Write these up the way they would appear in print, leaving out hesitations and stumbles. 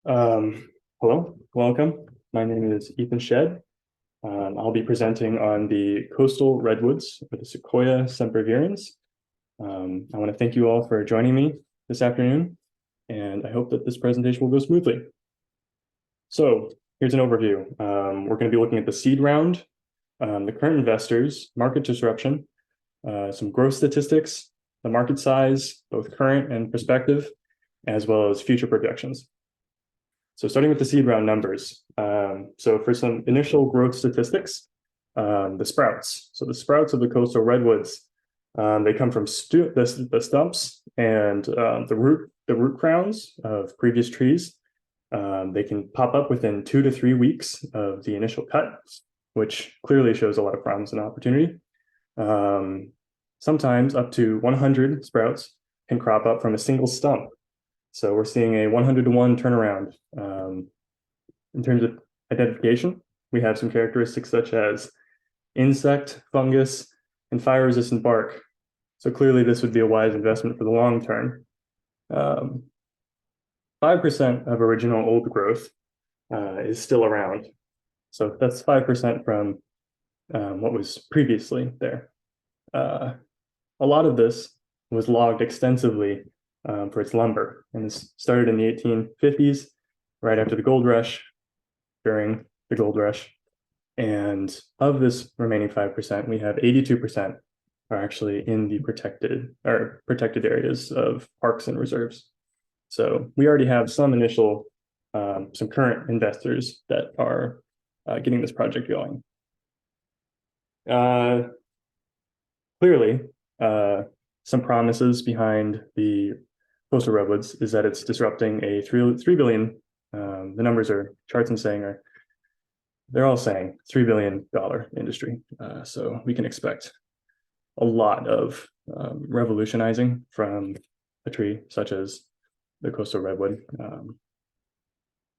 Hello, welcome. My name is Ethan Shedd. I'll be presenting on the coastal redwoods or the Sequoia sempervirens. I want to thank you all for joining me this afternoon, and I hope that this presentation will go smoothly. So here's an overview. We're going to be looking at the seed round, the current investors, market disruption, some growth statistics, the market size, both current and prospective, as well as future projections. So starting with the seed round numbers. So for some initial growth statistics, the sprouts. So the sprouts of the coastal redwoods, they come from the stumps and the root crowns of previous trees. They can pop up within 2 to 3 weeks of the initial cut, which clearly shows a lot of promise and opportunity. Sometimes up to 100 sprouts can crop up from a single stump. So we're seeing a 100-to-1 turnaround. In terms of identification, we have some characteristics such as insect, fungus, and fire-resistant bark. So clearly this would be a wise investment for the long term. 5% of original old growth is still around. So that's 5% from what was previously there. A lot of this was logged extensively for its lumber, and this started in the 1850s, right after the gold rush, during the gold rush. And of this remaining 5%, we have 82% are actually in the protected areas of parks and reserves. So we already have some initial, some current investors that are getting this project going. Clearly, some promises behind the coastal redwoods is that it's disrupting a 3 billion, the numbers are charts and saying are, they're all saying $3 billion industry. So we can expect a lot of revolutionizing from a tree such as the coastal redwood.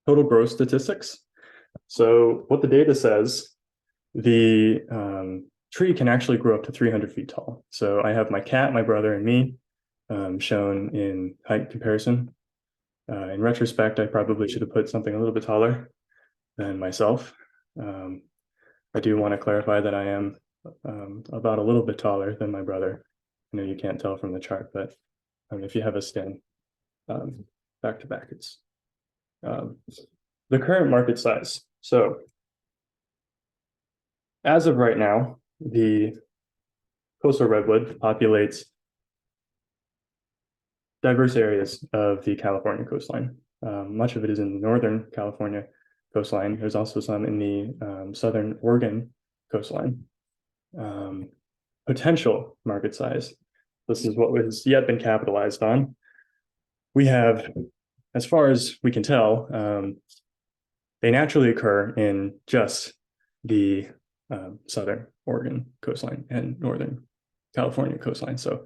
Total growth statistics. So what the data says, the tree can actually grow up to 300 feet tall. So I have my cat, my brother, and me shown in height comparison. In retrospect, I probably should have put something a little bit taller than myself. I do want to clarify that I am about a little bit taller than my brother. I know you can't tell from the chart, but if you have a stand back to back, it's the current market size. So as of right now, the coastal redwood populates diverse areas of the California coastline. Much of it is in the northern California coastline. There's also some in the southern Oregon coastline. Potential market size. This is what has yet been capitalized on. We have, as far as we can tell, they naturally occur in just the southern Oregon coastline and northern California coastline. So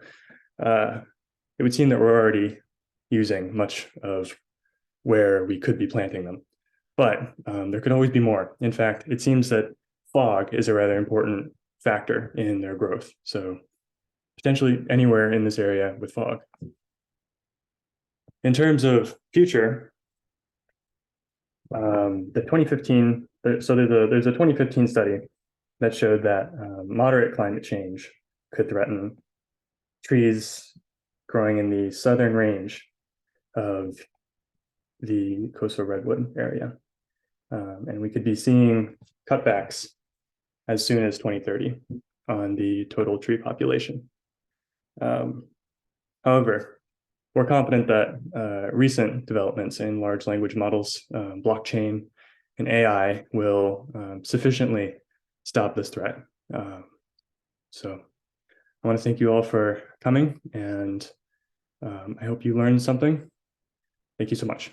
it would seem that we're already using much of where we could be planting them. But there could always be more. In fact, it seems that fog is a rather important factor in their growth. So potentially anywhere in this area with fog. In terms of future, the 2015, so there's a 2015 study that showed that moderate climate change could threaten trees growing in the southern range of the coastal redwood area. And we could be seeing cutbacks as soon as 2030 on the total tree population. However, we're confident that recent developments in large language models, blockchain, and AI will sufficiently stop this threat. So I want to thank you all for coming, and I hope you learned something. Thank you so much.